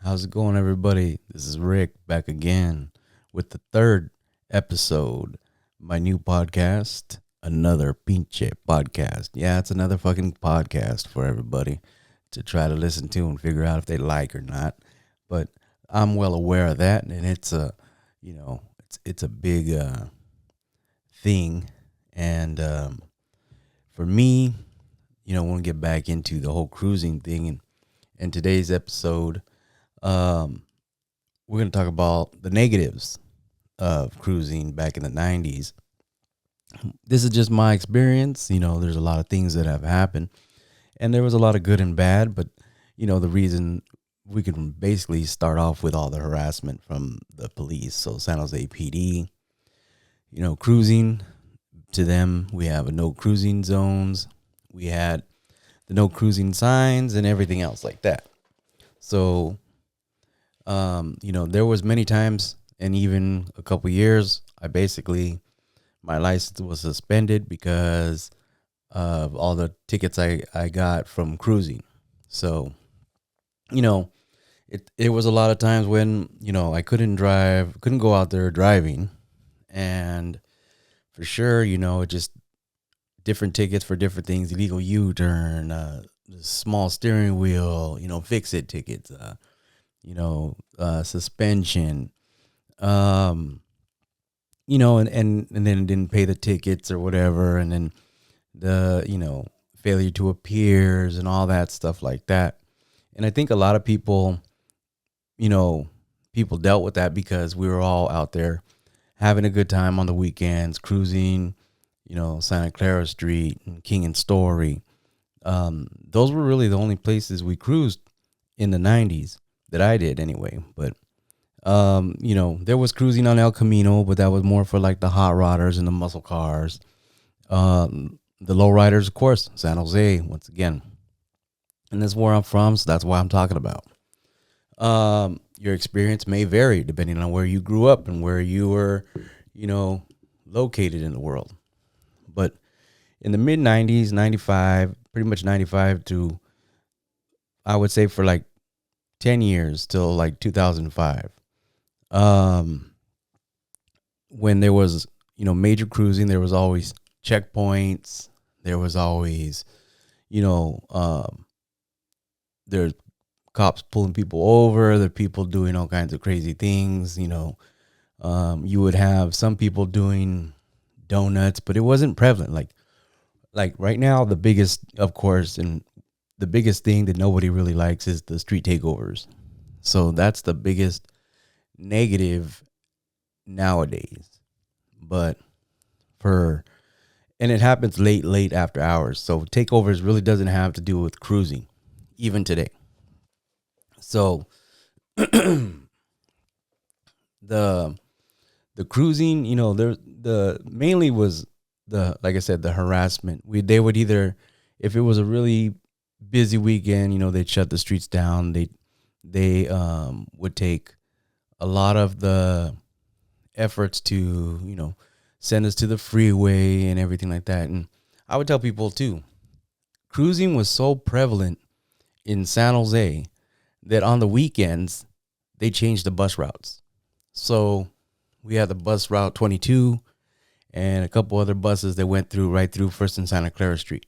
How's it going, everybody? This is Rick back again with the third episode. My new podcast, another pinche podcast. Yeah, it's another fucking podcast for everybody to try to listen to and figure out if they like or not. But I'm well aware of that, and it's it's a big thing. And for me, I want to get back into the whole cruising thing. And in today's episode, um, we're going to talk about the negatives of cruising back in the 90s. This is just my experience. There's a lot of things that have happened, and there was a lot of good and bad. But, the reason we can basically start off with all the harassment from the police. So San Jose PD, cruising to them, we have a no cruising zones. We had the no cruising signs and everything else like that. So, there was many times and even a couple years, my license was suspended because of all the tickets I got from cruising. So, it was a lot of times when, I couldn't go out there driving. And for sure, it just different tickets for different things, illegal U-turn, small steering wheel, fix-it tickets, suspension, and then didn't pay the tickets or whatever. And then the, failure to appears and all that stuff like that. And I think a lot of people dealt with that because we were all out there having a good time on the weekends, cruising, Santa Clara Street and King and Story. Those were really the only places we cruised in the 90s that I did anyway. But, there was cruising on El Camino, but that was more for like the hot rodders and the muscle cars. The Lowriders, of course, San Jose, once again. And that's where I'm from, so that's why I'm talking about. Your experience may vary depending on where you grew up and where you were, located in the world. But in the mid 90s, 95, pretty much 95 to, I would say for like 10 years till like 2005. When there was, major cruising, there was always checkpoints. There was always, there's cops pulling people over. There are people doing all kinds of crazy things. You would have some people doing donuts, but it wasn't prevalent. Like right now, the biggest, of course, and the biggest thing that nobody really likes is the street takeovers. So that's the biggest negative nowadays. But and it happens late after hours. So takeovers really doesn't have to do with cruising, even today. So the cruising, the mainly was like I said, the harassment. They would either, if it was a really busy weekend, they'd shut the streets down. They would take a lot of the efforts to, send us to the freeway and everything like that. And I would tell people too, cruising was so prevalent in San Jose that on the weekends they changed the bus routes. So we had the bus route 22 and a couple other buses that went right through First and Santa Clara Street.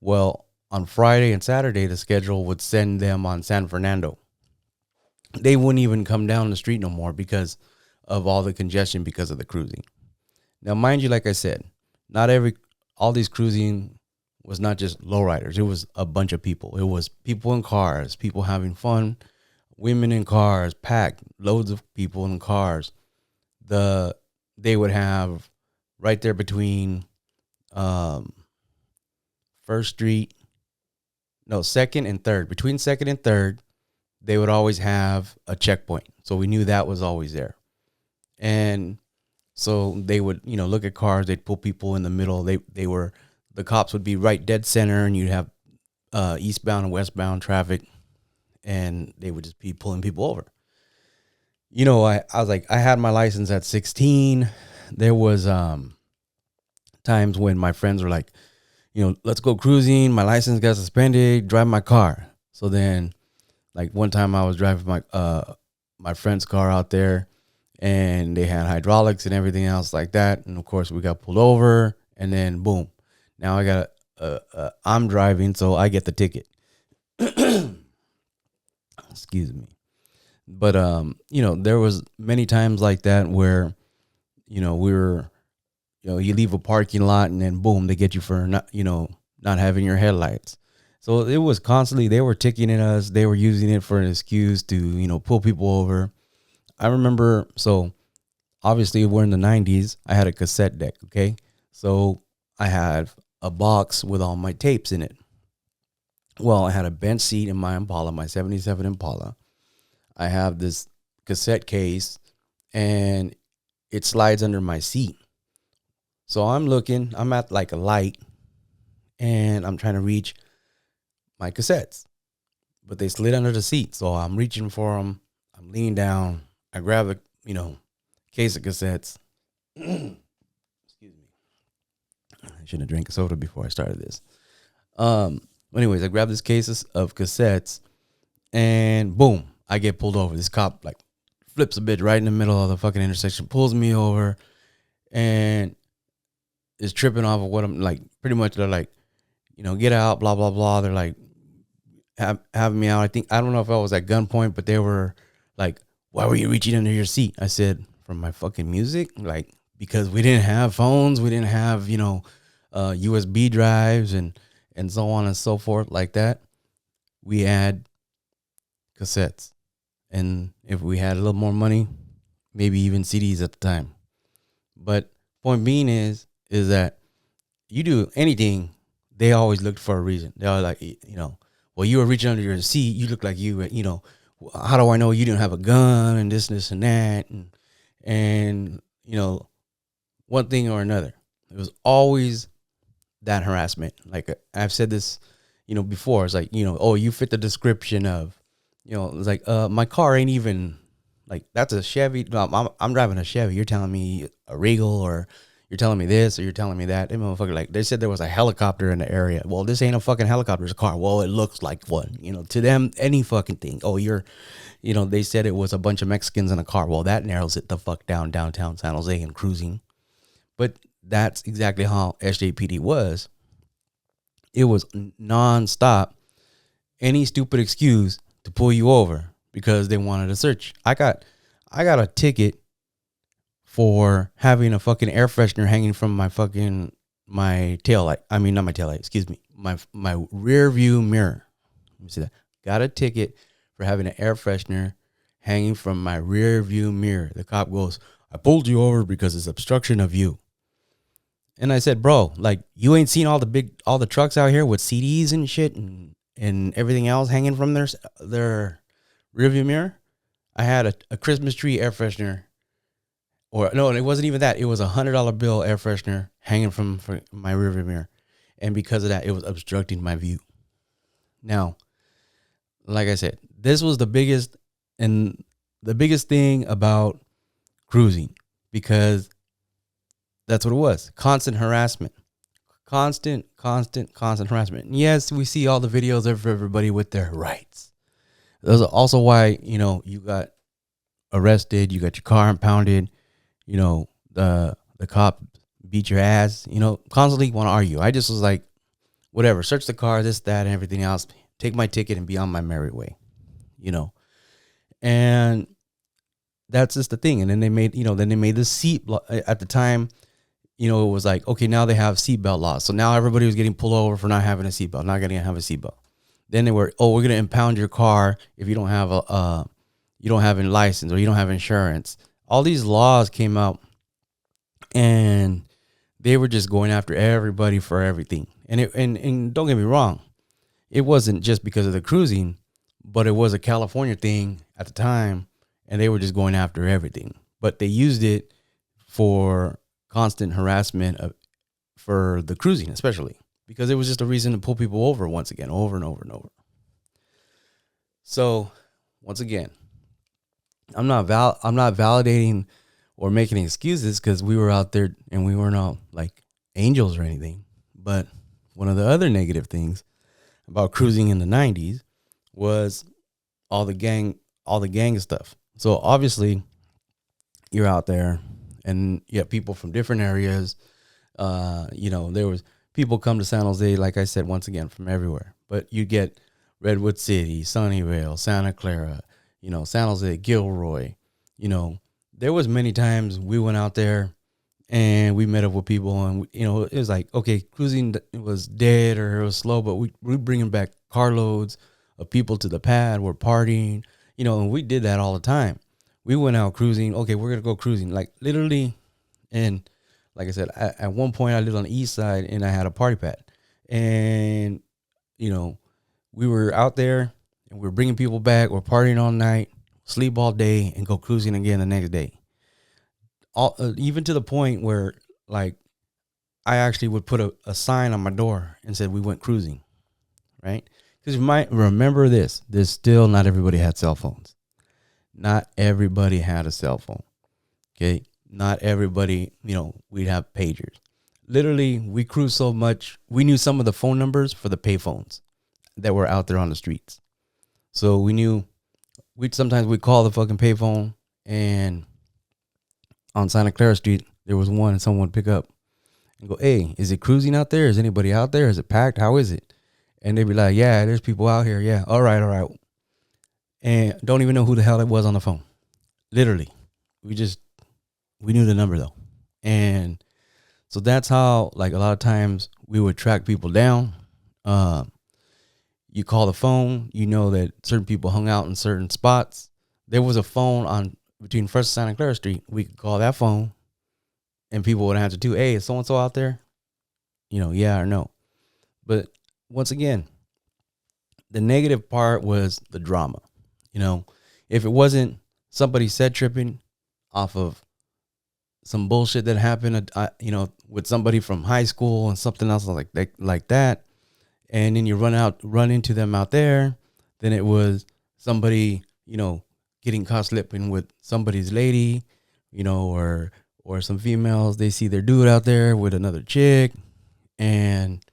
Well, on Friday and Saturday, the schedule would send them on San Fernando. They wouldn't even come down the street no more because of all the congestion because of the cruising. Now, mind you, like I said, all these cruising was not just lowriders. It was a bunch of people. It was people in cars, people having fun, women in cars, packed, loads of people in cars. They would have right there between Second and Third. Between Second and Third, they would always have a checkpoint. So we knew that was always there. And so they would, look at cars. They'd pull people in the middle. The cops would be right dead center, and you'd have eastbound and westbound traffic, and they would just be pulling people over. I was like, I had my license at 16. There was times when my friends were like, let's go cruising. My license got suspended. Drive my car. So then Like one time I was driving my friend's car out there, and they had hydraulics and everything else like that. And of course, we got pulled over, and then boom, now I got I'm driving, so I get the ticket. Excuse me. But there was many times like that where we were, you leave a parking lot and then boom, they get you for not having your headlights. So it was constantly, they were ticketing us. They were using it for an excuse to, pull people over. I remember, so obviously we're in the 90s. I had a cassette deck, okay? So I had a box with all my tapes in it. Well, I had a bench seat in my Impala, my 77 Impala. I have this cassette case, and it slides under my seat. So I'm at like a light, and I'm trying to reach my cassettes, but they slid under the seat. So I'm reaching for them. I'm leaning down. I grab a, case of cassettes. Excuse me. I shouldn't have drank a soda before I started this. Anyways, I grab this case of cassettes, and boom, I get pulled over. This cop like flips a bit right in the middle of the fucking intersection, pulls me over, and is tripping off of what I'm like. Pretty much, they're like, get out, blah blah blah. They're like having me out. I don't know if I was at gunpoint, but they were like, "Why were you reaching under your seat?" I said, "From my fucking music." Like, because we didn't have phones, we didn't have USB drives and so on and so forth like that. We had cassettes, and if we had a little more money, maybe even CDs at the time. But point being is that you do anything, they always looked for a reason. They are like, well, you were reaching under your seat. You look like how do I know you didn't have a gun and this and that? And one thing or another. It was always that harassment. Like I've said this, before. It's like, oh, you fit the description of, it's like, my car ain't even like, that's a Chevy. No, I'm driving a Chevy. You're telling me a Regal, or you're telling me this, or you're telling me that. They motherfucker, like, they said there was a helicopter in the area. Well, this ain't a fucking helicopter, it's a car. Well, it looks like one. To them, any fucking thing. Oh, they said it was a bunch of Mexicans in a car. Well, that narrows it the fuck down downtown San Jose and cruising. But that's exactly how SJPD was. It was nonstop. Any stupid excuse to pull you over because they wanted a search. I got a ticket for having a fucking air freshener hanging from my tail light. I mean, not my tail light, excuse me. My rear view mirror. Let me see that. Got a ticket for having an air freshener hanging from my rear view mirror. The cop goes, "I pulled you over because it's obstruction of view." And I said, "Bro, like, you ain't seen all the trucks out here with CDs and shit and everything else hanging from their rearview mirror?" I had a Christmas tree air freshener, or no, it wasn't even that. It was $100 bill air freshener hanging from my rearview mirror, and because of that, it was obstructing my view. Now, like I said, this was the biggest thing about cruising, because that's what it was. Constant harassment. Constant harassment. And yes, we see all the videos of everybody with their rights. That's also why, you got arrested, you got your car impounded, the cop beat your ass, constantly want to argue. I just was like, whatever, search the car, this, that, and everything else, take my ticket and be on my merry way, and that's just the thing. And then they made the seat at the time. It was like, okay, now they have seatbelt laws. So now everybody was getting pulled over for not having a seatbelt, not getting to have a seatbelt. Then they were, we're going to impound your car if you don't have you don't have a license or you don't have insurance. All these laws came out, and they were just going after everybody for everything. And don't get me wrong, it wasn't just because of the cruising, but it was a California thing at the time, and they were just going after everything. But they used it for constant harassment for the cruising, especially because it was just a reason to pull people over once again, over and over and over. So once again, I'm not validating or making excuses, because we were out there and we weren't all like angels or anything. But one of the other negative things about cruising in the 90s was all the gang stuff. So obviously you're out there and you have people from different areas. There was people come to San Jose, like I said, once again, from everywhere. But you get Redwood City, Sunnyvale, Santa Clara, San Jose, Gilroy. There was many times we went out there and we met up with people, and it was like, okay, cruising was dead or it was slow, but we bringing back carloads of people to the pad. We're partying, and we did that all the time. We went out cruising. Okay, we're gonna go cruising, like literally. And like I said, at one point I lived on the east side and I had a party pad, and we were out there and we were bringing people back. We're partying all night, sleep all day, and go cruising again the next day. Even to the point where, like, I actually would put a sign on my door and said we went cruising, right? Because you might remember this. There's still not everybody had cell phones. Not everybody had a cell phone. Okay. Not everybody, we'd have pagers. Literally, we cruised so much. We knew some of the phone numbers for the pay phones that were out there on the streets. So we knew sometimes we'd call the fucking payphone, and on Santa Clara Street, there was one, and someone would pick up and go, "Hey, is it cruising out there? Is anybody out there? Is it packed? How is it?" And they'd be like, "Yeah, there's people out here. Yeah, all right." And don't even know who the hell it was on the phone. Literally. We knew the number though. And so that's how, like, a lot of times we would track people down. You call the phone, that certain people hung out in certain spots. There was a phone on between First and Santa Clara Street. We could call that phone and people would answer too. "Hey, is so-and-so out there?" Yeah or no. But once again, the negative part was the drama. If it wasn't somebody set tripping off of some bullshit that happened, with somebody from high school and something else like that, and then you run into them out there, then it was somebody, getting caught slipping with somebody's lady, or some females, they see their dude out there with another chick. And,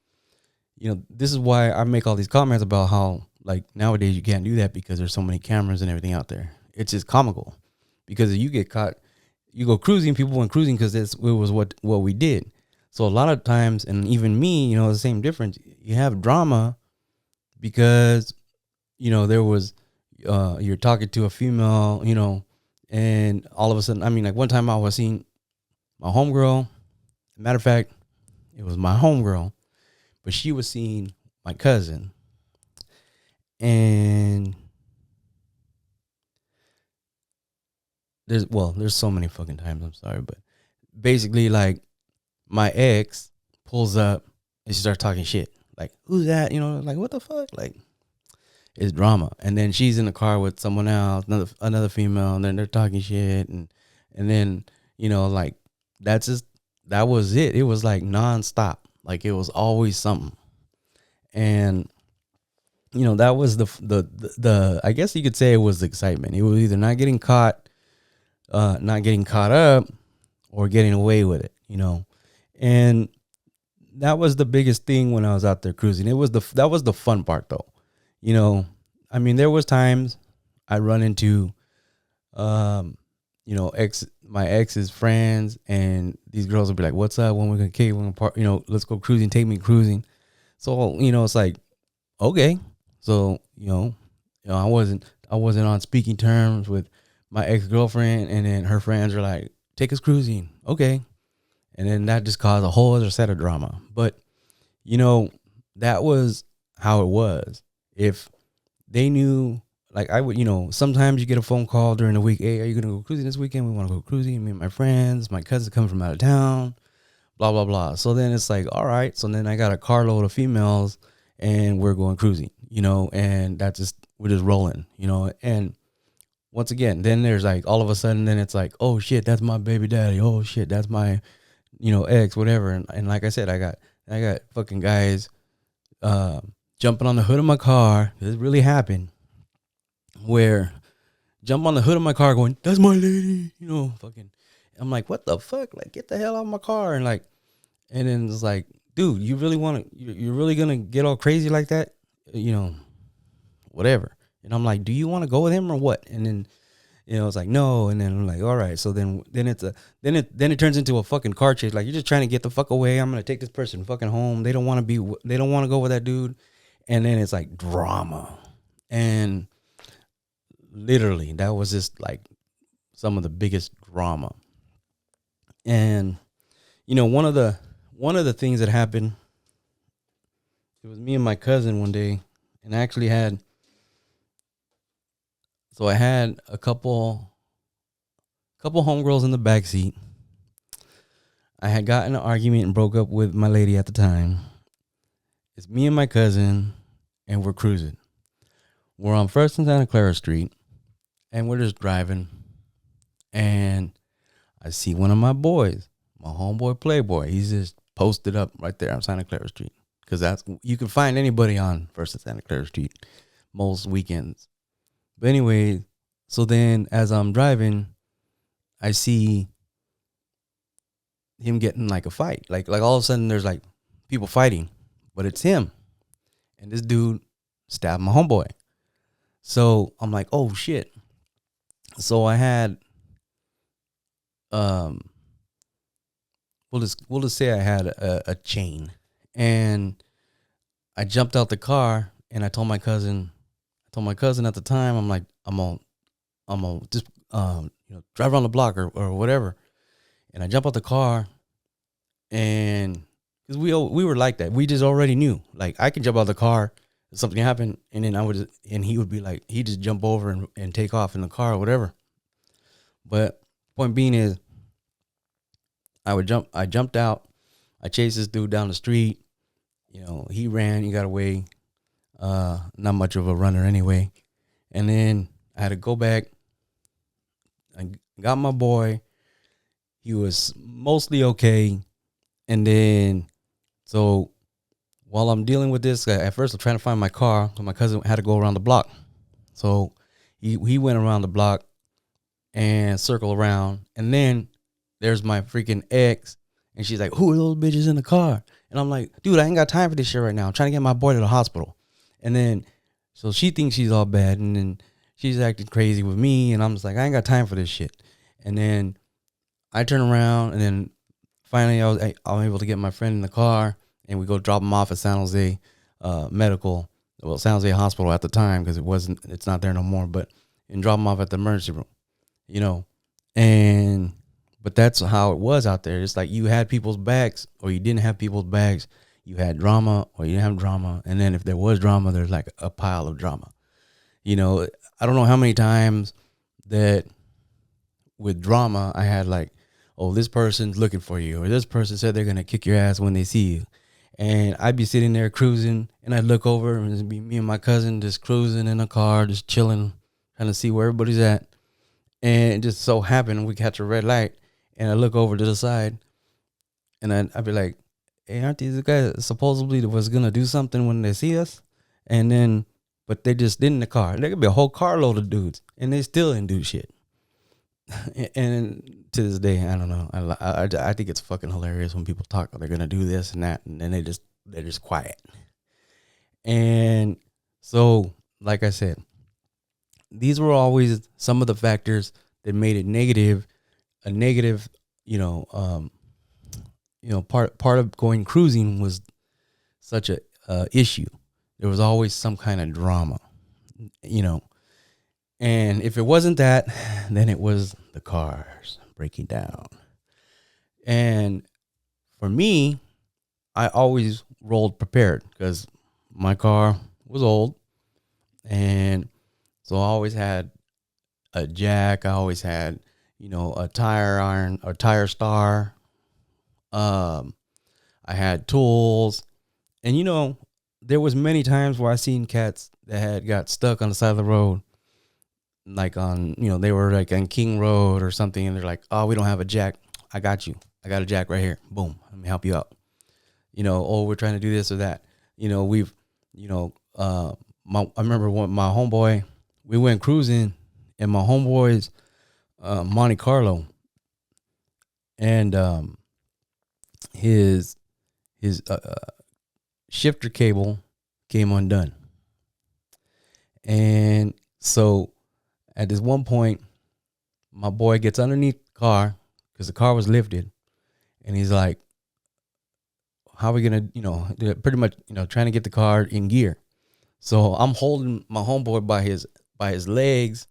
this is why I make all these comments about how, like, nowadays you can't do that because there's so many cameras and everything out there. It's just comical because if you get caught, you go cruising, people went cruising because it was what we did. So a lot of times, and even me, the same difference, you have drama because, there was, you're talking to a female, and all of a sudden, I mean, like one time I was seeing my homegirl. Matter of fact, it was my homegirl, but she was seeing my cousin. And there's so many fucking times, I'm sorry, but basically, like, my ex pulls up and she starts talking shit. Like, "Who's that?" Like, what the fuck? Like, it's drama. And then she's in the car with someone else, another female, and then they're talking shit, and then, like, that was it. It was like nonstop. Like, it was always something. And that was the I guess you could say it was the excitement. It was either not getting caught up, or getting away with it, And that was the biggest thing when I was out there cruising. That was the fun part though. I mean, there was times I'd run into, my ex's friends, and these girls would be like, "What's up? When we're gonna kick? We're gonna park, let's go cruising. Take me cruising." So, it's like, okay. So, I wasn't on speaking terms with my ex-girlfriend, and then her friends are like, "Take us cruising." Okay. And then that just caused a whole other set of drama. But, that was how it was. If they knew, like, I would, sometimes you get a phone call during the week. "Hey, are you going to go cruising this weekend? We want to go cruising. Me and my friends, my cousin's coming from out of town, blah, blah, blah." So then it's like, all right. So then I got a carload of females and we're going cruising, and we're just rolling, and once again, then there's like, all of a sudden, then it's like, "Oh shit, that's my baby daddy. Oh shit, that's my, ex, whatever." And like I said, I got fucking guys, jumping on the hood of my car. This really happened, where jump on the hood of my car going, "That's my lady," fucking. I'm like, what the fuck? Like, get the hell out of my car. And like, and then it's like, dude, you're really going to get all crazy like that? Whatever. And I'm like, do you want to go with him or what? And then, it's like, no. And then I'm like, all right. So then it turns into a fucking car chase. Like, you're just trying to get the fuck away. I'm going to take this person fucking home. They don't want to go with that dude. And then it's like drama. And literally that was just like some of the biggest drama. And, one of the things that happened, it was me and my cousin one day, and I actually I had a couple homegirls in the back seat. I had gotten an argument and broke up with my lady at the time. It's me and my cousin, and we're cruising. We're on First and Santa Clara Street, and we're just driving. And I see one of my boys, my homeboy Playboy. He's just posted up right there on Santa Clara Street. Because you can find anybody on First and Santa Clara Street most weekends. But anyway, so then as I'm driving, I see him getting like a fight. Like all of a sudden there's like people fighting, but it's him. And this dude stabbed my homeboy. So I'm like, oh shit. So I had, we'll just say I had a chain, and I jumped out the car and I told my cousin at the time, I'm like, I'm gonna just, drive around the block or whatever. And I jump out the car, and because we were like that, we just already knew, like, I can jump out the car, something happened, and then he would be like, he just jump over and take off in the car or whatever. But point being is, I jumped out, I chased this dude down the street. He ran, he got away. Not much of a runner anyway. And then I had to go back. I got my boy. He was mostly okay. And then, so while I'm dealing with this, at first I'm trying to find my car. So my cousin had to go around the block. So he went around the block and circle around. And then there's my freaking ex. And she's like, who are those bitches in the car? And I'm like, dude, I ain't got time for this shit right now. I'm trying to get my boy to the hospital. And then, so she thinks she's all bad. And then she's acting crazy with me. And I'm just like, I ain't got time for this shit. And then I turn around, and then finally I'm able to get my friend in the car, and we go drop him off at San Jose Medical. Well, San Jose Hospital at the time, because it's not there no more, and drop him off at the emergency room, but that's how it was out there. It's like you had people's backs or you didn't have people's backs. You had drama or you didn't have drama. And then if there was drama, there's like a pile of drama. I don't know how many times that with drama I had like, oh, this person's looking for you, or this person said they're going to kick your ass when they see you. And I'd be sitting there cruising, and I'd look over, and it'd be me and my cousin just cruising in a car, just chilling, trying to see where everybody's at. And it just so happened we catch a red light, and I look over to the side, and I'd be like, hey, aren't these guys supposedly was going to do something when they see us? And then, but they just didn't in the car. There could be a whole carload of dudes, and they still didn't do shit. And to this day, I don't know. I think it's fucking hilarious when people talk, they're going to do this and that, and then they're just quiet. And so, like I said, these were always some of the factors that made it negative. A negative, part of going cruising was such a issue. There was always some kind of drama, and if it wasn't that, then it was the cars breaking down. And for me, I always rolled prepared because my car was old, and so I always had a jack. I always had, a tire iron, a tire star. I had tools, and there was many times where I seen cats that had got stuck on the side of the road, like on, they were like on King Road or something, and they're like, oh, we don't have a jack. I got you. I got a jack right here. Boom. Let me help you out. Oh, we're trying to do this or that. I remember when my homeboy, we went cruising, and my homeboy's Monte Carlo, and his shifter cable came undone, and So at this one point, my boy gets underneath the car because the car was lifted, and he's like, "How are we gonna, pretty much, trying to get the car in gear?" So I'm holding my homeboy by his legs,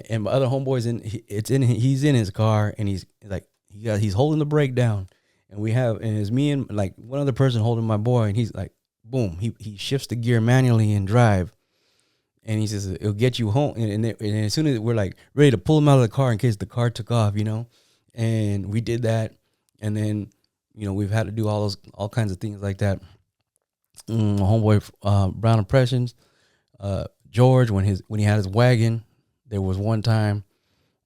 and my other homeboy's he's in his car, and he's holding the brake down, and it's me and like one other person holding my boy, and he's like, boom, he shifts the gear manually and drive. And he says it'll get you home, and as soon as we're like ready to pull him out of the car in case the car took off, and we did that, and then we've had to do all kinds of things like that. My homeboy, Brown Impressions, George, when he had his wagon, there was one time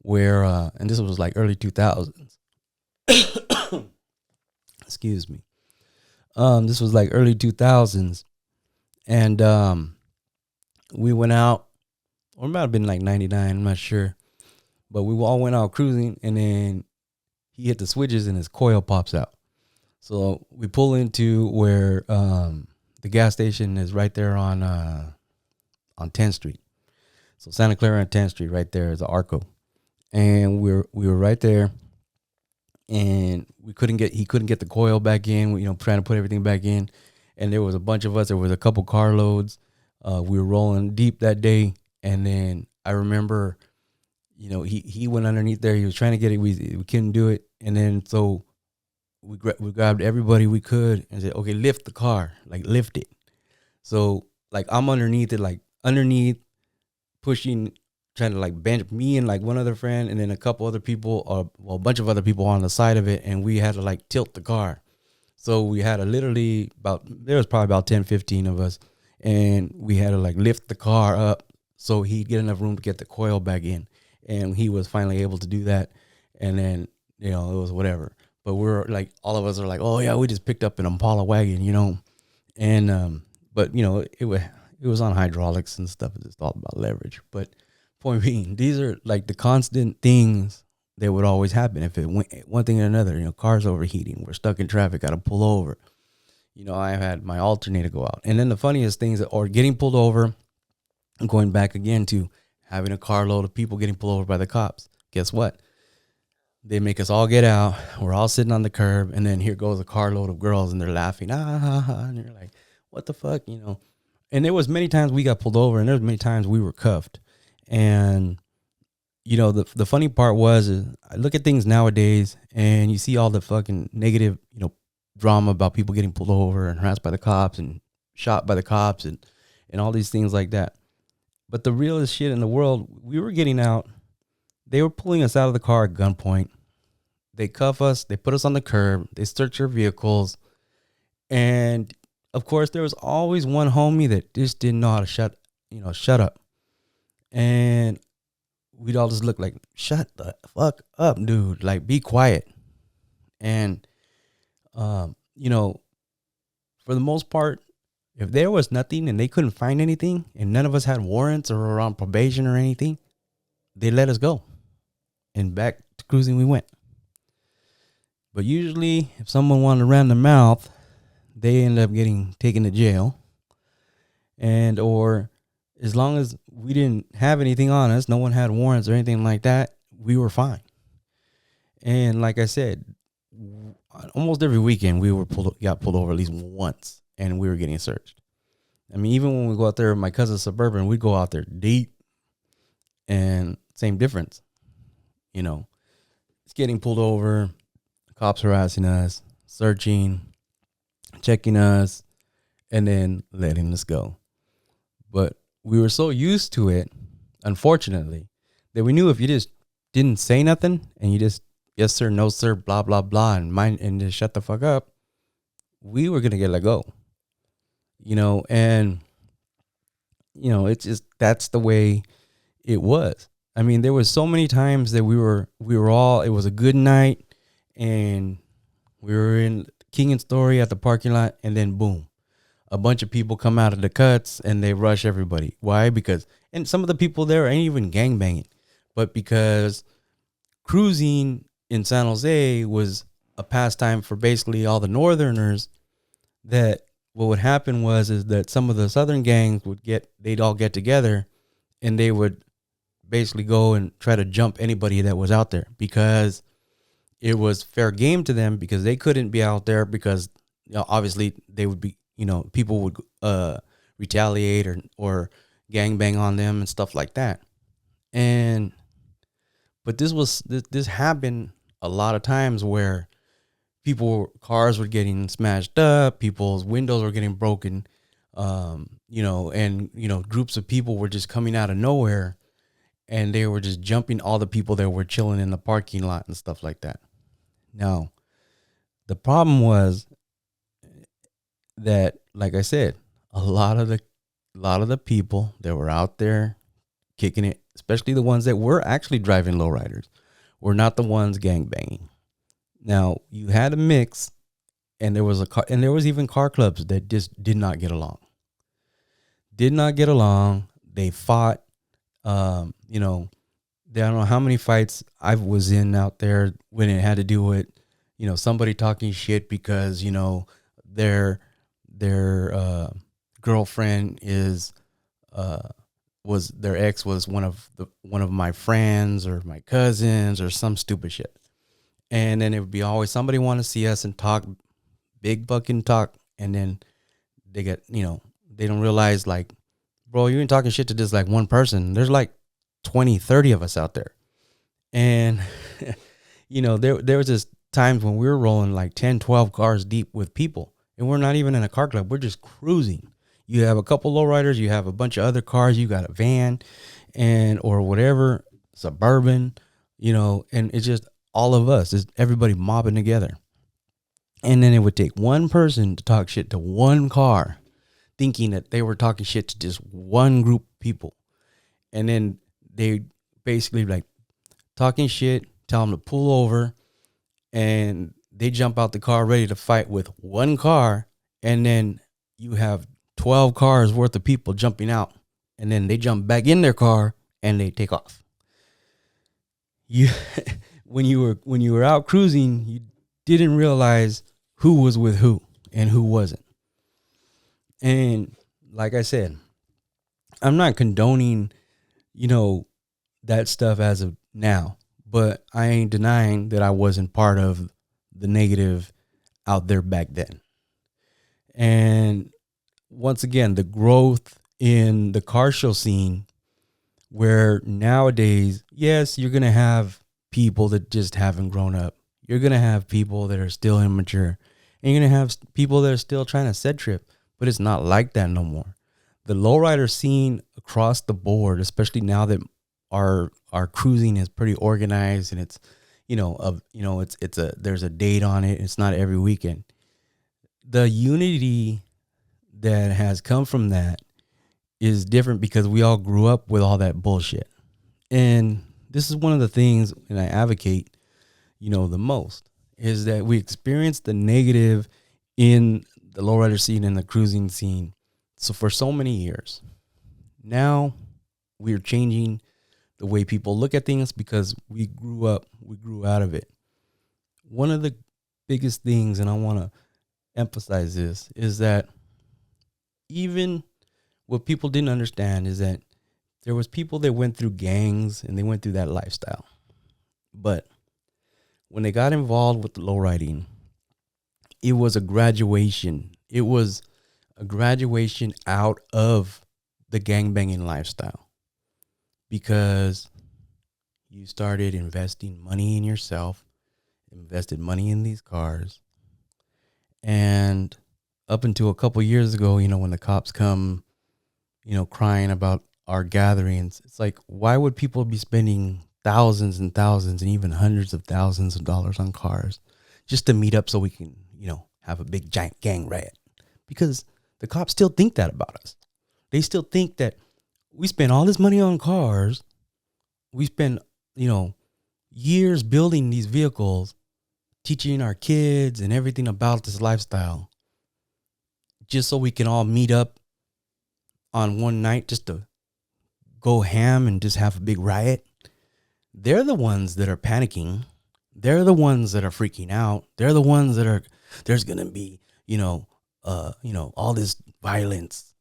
where, and this was like early 2000s. Excuse me. This was like early 2000s, and we went out, or it might have been like 99, I'm not sure. But we all went out cruising, and then he hit the switches and his coil pops out. So we pull into where the gas station is right there on 10th Street. So Santa Clara and 10th Street right there is the Arco. And we were right there, and he couldn't get the coil back in, trying to put everything back in. And there was a bunch of us. There was a couple carloads. We were rolling deep that day, and then I remember, he went underneath there. He was trying to get it. We couldn't do it, and then so we grabbed everybody we could and said, "Okay, lift the car, like lift it." So like I'm underneath it, like underneath, pushing, trying to like bench me and like one other friend, and then a couple other people, a bunch of other people on the side of it, and we had to like tilt the car. So we had to there was probably about 10, 15 of us. And we had to like lift the car up so he'd get enough room to get the coil back in. And he was finally able to do that. And then, it was whatever. But we're like, all of us are like, oh yeah, we just picked up an Impala wagon, And, but it was on hydraulics and stuff. It's all about leverage. But point being, these are like the constant things that would always happen. If it went one thing or another, cars overheating, we're stuck in traffic, got to pull over. I've had my alternator go out. And then the funniest things are getting pulled over, and going back again to having a carload of people getting pulled over by the cops. Guess what? They make us all get out. We're all sitting on the curb, and then here goes a carload of girls, and they're laughing. Ah, ha, ha. And you're like, what the fuck, And there was many times we got pulled over, and there was many times we were cuffed. And, the funny part is I look at things nowadays, and you see all the fucking negative, drama about people getting pulled over and harassed by the cops and shot by the cops and all these things like that. But the realest shit in the world, we were getting out. They were pulling us out of the car at gunpoint. They cuff us. They put us on the curb. They search our vehicles. And of course, there was always one homie that just didn't know how to shut up. And we'd all just look like, shut the fuck up, dude. Like, be quiet. And for the most part, if there was nothing and they couldn't find anything and none of us had warrants or were on probation or anything, they let us go. And back to cruising we went. But usually, if someone wanted to run their mouth, they end up getting taken to jail. Or as long as we didn't have anything on us, no one had warrants or anything like that, we were fine. And like I said, almost every weekend we got pulled over at least once, and we were getting searched. I mean, even when we go out there, my cousin's Suburban, we go out there deep, and same difference. It's getting pulled over, cops harassing us, searching, checking us, and then letting us go. But we were so used to it, unfortunately, that we knew if you just didn't say nothing and you just yes sir, no sir, blah blah blah, and just shut the fuck up, we were gonna get let go. And it's just that's the way it was. I mean, there was so many times that we were all, it was a good night, and we were in King and Story at the parking lot, and then boom, a bunch of people come out of the cuts and they rush everybody. Why? Because, and some of the people there ain't even gangbanging, but because cruising in San Jose was a pastime for basically all the Northerners, that what would happen is that some of the Southern gangs they'd all get together and they would basically go and try to jump anybody that was out there because it was fair game to them because they couldn't be out there because obviously they would be, people would retaliate or gangbang on them and stuff like that. And but this happened a lot of times where cars were getting smashed up, people's windows were getting broken, and groups of people were just coming out of nowhere and they were just jumping all the people that were chilling in the parking lot and stuff like that. Now, the problem was that, like I said, a lot of the people that were out there kicking it, especially the ones that were actually driving lowriders, were not the ones gangbanging. Now, you had a mix, and there was even car clubs that just did not get along. Did not get along. They fought. I don't know how many fights I was in out there when it had to do with, somebody talking shit because, their girlfriend was their ex was one of my friends or my cousins or some stupid shit. And then it would be always somebody want to see us and talk big fucking talk. And then they get, they don't realize like, bro, you ain't talking shit to just like one person. There's like 20, 30 of us out there. And, there was just times when we were rolling like 10, 12 cars deep with people. And we're not even in a car club. We're just cruising. You have a couple lowriders. You have a bunch of other cars. You got a van or whatever, Suburban, and it's just all of us. It's everybody mobbing together. And then it would take one person to talk shit to one car, thinking that they were talking shit to just one group of people. And then they basically like talking shit, tell them to pull over, and they jump out the car ready to fight with one car. And then you have 12 cars worth of people jumping out, and then they jump back in their car and they take off. When you were out cruising, you didn't realize who was with who and who wasn't. And like I said, I'm not condoning, that stuff as of now, but I ain't denying that I wasn't part of the negative out there back then. And once again, the growth in the car show scene, where nowadays, yes, you're going to have people that just haven't grown up. You're going to have people that are still immature. And you're going to have people that are still trying to set trip. But it's not like that no more. The lowrider scene across the board, especially now that our cruising is pretty organized and it's, there's a date on it. It's not every weekend. The unity that has come from that is different because we all grew up with all that bullshit. And this is one of the things, and I advocate, the most, is that we experience the negative in the lowrider scene and the cruising scene. So for so many years, now we're changing the way people look at things because we grew out of it. One of the biggest things, and I want to emphasize this, is that even what people didn't understand is that there was people that went through gangs and they went through that lifestyle. But when they got involved with the lowriding, it was a graduation. It was a graduation out of the gangbanging lifestyle because you started investing money in yourself, invested money in these cars. And up until a couple years ago, when the cops come, crying about our gatherings, it's like, why would people be spending thousands and thousands and even hundreds of thousands of dollars on cars just to meet up so we can, have a big giant gang riot? Because the cops still think that about us. They still think that we spend all this money on cars. We spend, years building these vehicles, teaching our kids and everything about this lifestyle, just so we can all meet up on one night just to go ham and just have a big riot. They're the ones that are panicking. They're the ones that are freaking out. They're the ones that there's going to be, all this violence.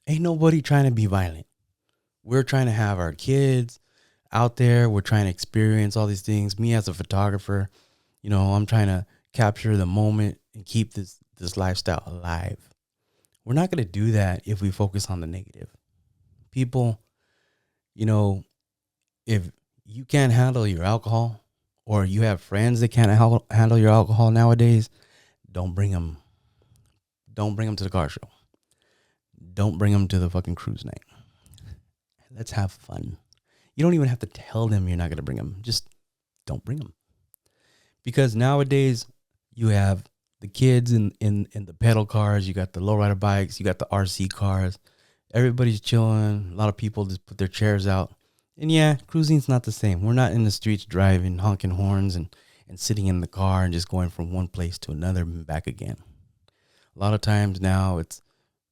Ain't nobody trying to be violent. we're trying to have our kids out there. We're trying to experience all these things. Me as a photographer, I'm trying to capture the moment and keep this lifestyle alive. We're not going to do that if we focus on the negative. People, if you can't handle your alcohol, or you have friends that can't handle your alcohol nowadays, don't bring them. Don't bring them to the car show. Don't bring them to the fucking cruise night. Let's have fun. You don't even have to tell them you're not going to bring them. Just don't bring them. Because nowadays you have the kids in the pedal cars. You got the lowrider bikes. You got the RC cars. Everybody's chilling. A lot of people just put their chairs out. And yeah, cruising's not the same. We're not in the streets driving, honking horns, and sitting in the car and just going from one place to another and back again. A lot of times now it's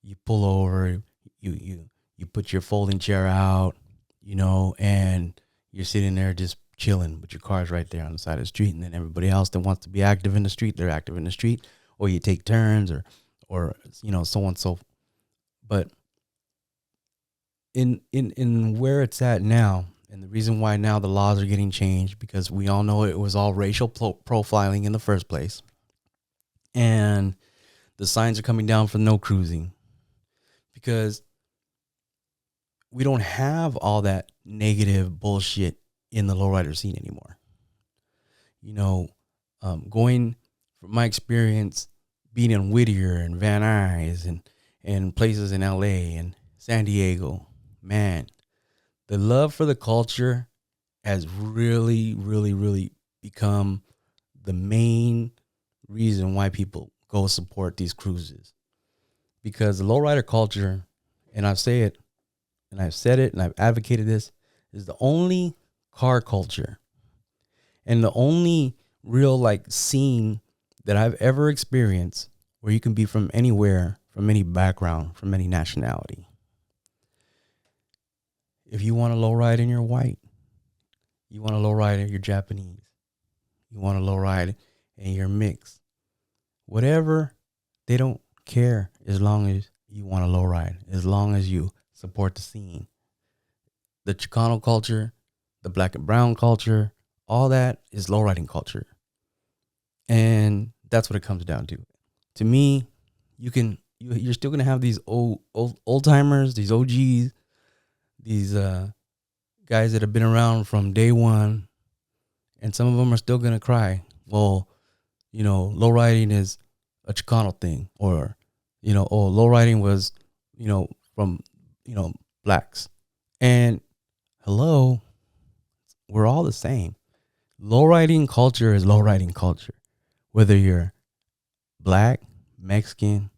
you pull over, you put your folding chair out, and you're sitting there just chilling, but your car's right there on the side of the street. And then everybody else that wants to be active in the street, they're active in the street, or you take turns or so on and so. But in where it's at now, and the reason why now the laws are getting changed, because we all know it was all racial profiling in the first place. And the signs are coming down for no cruising, because we don't have all that negative bullshit in the lowrider scene anymore. Going from my experience being in Whittier and Van Nuys and places in LA and San Diego, man, the love for the culture has really, really, really become the main reason why people go support these cruises. Because the lowrider culture, and I say it, and I've said it, and I've advocated this, is the only car culture and the only real scene that I've ever experienced where you can be from anywhere, from any background, from any nationality. If you want to lowride and you're white, you want to lowride and you're Japanese, you want to lowride and you're mixed, whatever, they don't care as long as you want to lowride, as long as you support the scene. The Chicano culture, the black and brown culture, all that is lowriding culture. And that's what it comes down to. To me, you're still going to have these old timers, these OGs, these guys that have been around from day one, and some of them are still going to cry. Well, lowriding is a Chicano thing, or, lowriding was, from, blacks. And hello, we're all the same. Lowriding culture is lowriding culture. Whether you're black, Mexican,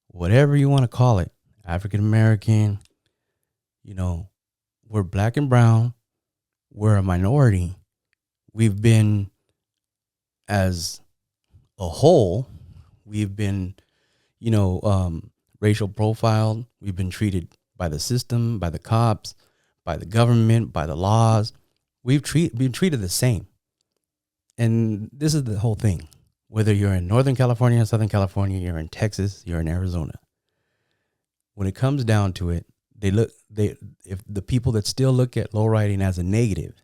whatever you want to call it, African American, we're black and brown. We're a minority. We've been, as a whole, we've been, racial profiled. We've been treated by the system, by the cops, by the government, by the laws. We've been treated the same. And this is the whole thing. Whether you're in Northern California, Southern California, you're in Texas, you're in Arizona. When it comes down to it, if the people that still look at lowriding as a negative,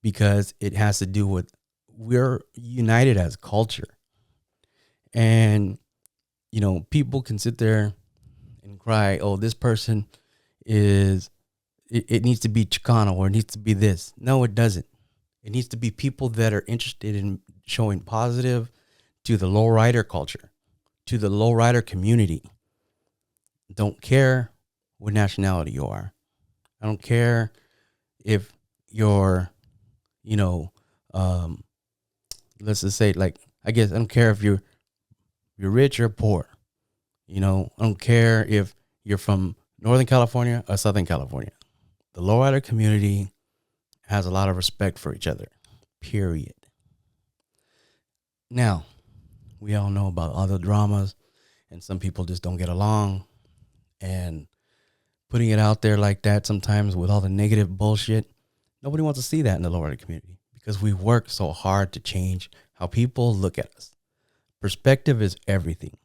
because it has to do with we're united as culture. And, people can sit there and cry, oh, this person is, it needs to be Chicano, or it needs to be this. No, it doesn't. It needs to be people that are interested in showing positive to the lowrider culture, to the lowrider community. Don't care what nationality you are. I don't care if you're, let's just say, I guess I don't care if you're rich or poor. I don't care if you're from Northern California or Southern California. The lowrider community has a lot of respect for each other, period. Now, we all know about all the dramas, and some people just don't get along, and putting it out there like that sometimes with all the negative bullshit, nobody wants to see that in the lowrider community, because we work so hard to change how people look at us. Perspective is everything.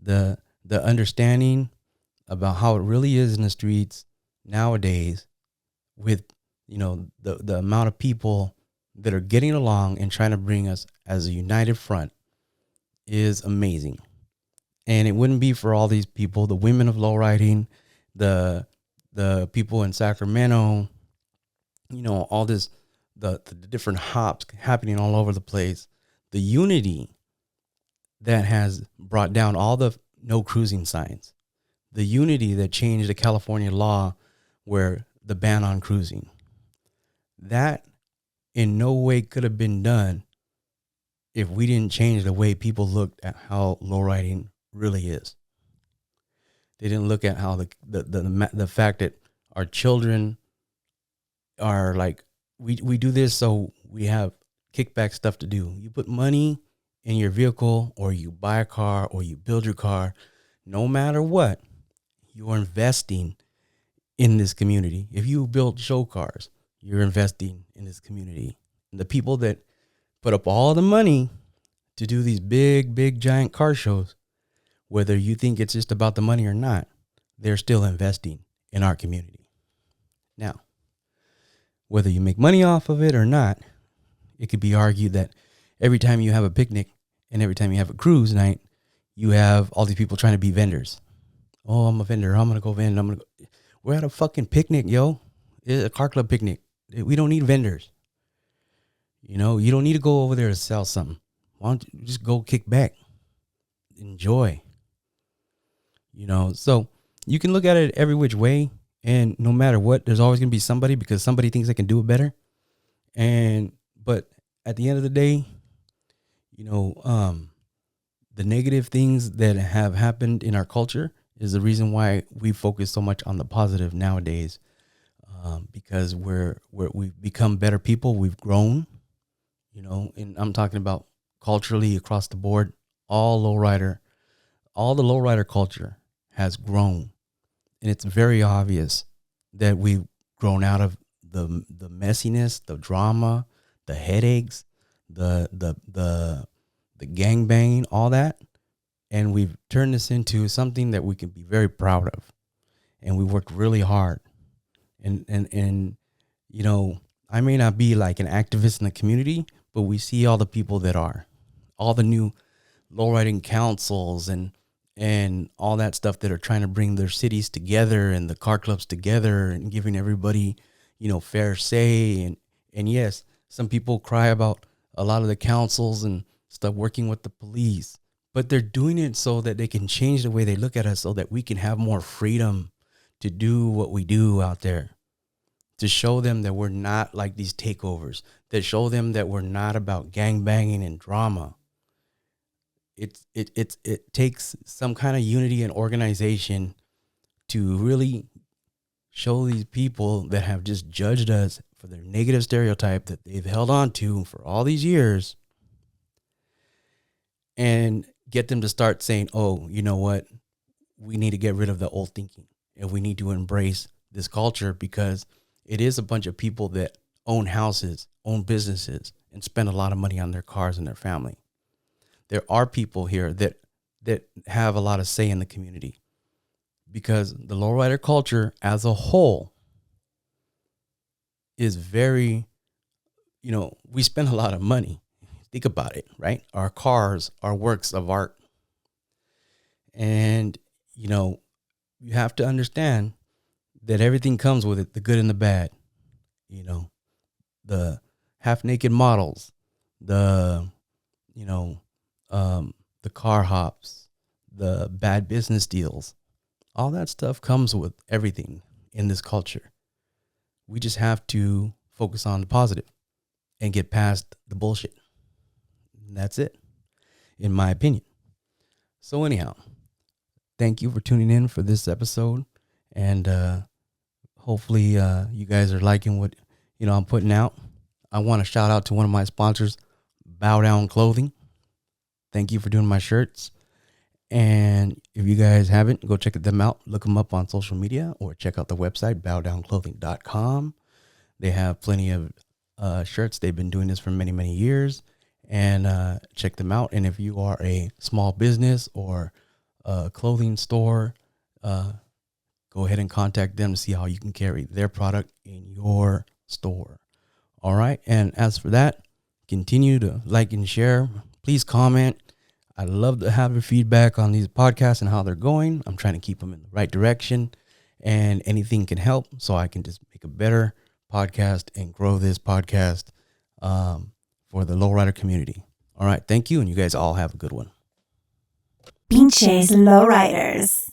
The understanding about how it really is in the streets nowadays with, the amount of people that are getting along and trying to bring us as a united front is amazing. And it wouldn't be for all these people, the women of low riding, the people in Sacramento, all this, the different hops happening all over the place, the unity that has brought down all the no cruising signs, the unity that changed the California law where the ban on cruising, that in no way could have been done if we didn't change the way people looked at how lowriding really is. They didn't look at how the fact that our children are like, we do this so we have kickback stuff to do. You put money in your vehicle, or you buy a car, or you build your car, no matter what, you're investing in this community. If you build show cars, you're investing in this community. And the people that put up all the money to do these big, giant car shows, whether you think it's just about the money or not, they're still investing in our community. Now, whether you make money off of it or not, it could be argued that every time you have a picnic and every time you have a cruise night, you have all these people trying to be vendors. Oh, I'm a vendor. I'm going to go vend. We're at a fucking picnic, yo. It's a car club picnic. We don't need vendors. You don't need to go over there to sell something. Why don't you just go kick back? Enjoy. So you can look at it every which way. And no matter what, there's always going to be somebody, because somebody thinks they can do it better. But at the end of the day, the negative things that have happened in our culture is the reason why we focus so much on the positive nowadays. Because we've become better people. We've grown, and I'm talking about culturally across the board. All the lowrider culture has grown. And it's very obvious that we've grown out of the messiness, the drama, the headaches, the gangbanging, all that. And we've turned this into something that we can be very proud of. And we worked really hard. And I may not be like an activist in the community, but we see all the people that are. All the new lowriding councils and all that stuff that are trying to bring their cities together and the car clubs together and giving everybody, fair say. And yes, some people cry about a lot of the councils and stuff working with the police, but they're doing it so that they can change the way they look at us, so that we can have more freedom to do what we do out there, to show them that we're not like these takeovers, that show them that we're not about gangbanging and drama. It takes some kind of unity and organization to really show these people that have just judged us for their negative stereotype that they've held on to for all these years, and get them to start saying, oh, you know what? We need to get rid of the old thinking, and we need to embrace this culture, because it is a bunch of people that own houses, own businesses, and spend a lot of money on their cars and their family. There are people here that have a lot of say in the community, because the lowrider culture as a whole is very, we spend a lot of money. Think about it, right? Our cars are works of art. And, you have to understand that everything comes with it, the good and the bad. The half-naked models, the car hops, the bad business deals, all that stuff comes with everything in this culture. We just have to focus on the positive and get past the bullshit. And that's it, in my opinion. So anyhow, thank you for tuning in for this episode. And hopefully you guys are liking what I'm putting out. I want to shout out to one of my sponsors, Bow Down Clothing. Thank you for doing my shirts. And if you guys haven't, go check them out. Look them up on social media, or check out the website, bowdownclothing.com. They have plenty of shirts. They've been doing this for many, many years. And check them out. And if you are a small business or a clothing store, go ahead and contact them to see how you can carry their product in your store. All right. And as for that, continue to like and share. Please comment. I'd love to have your feedback on these podcasts and how they're going. I'm trying to keep them in the right direction, and anything can help so I can just make a better podcast and grow this podcast for the Lowrider community. All right. Thank you. And you guys all have a good one. Pinches Lowriders.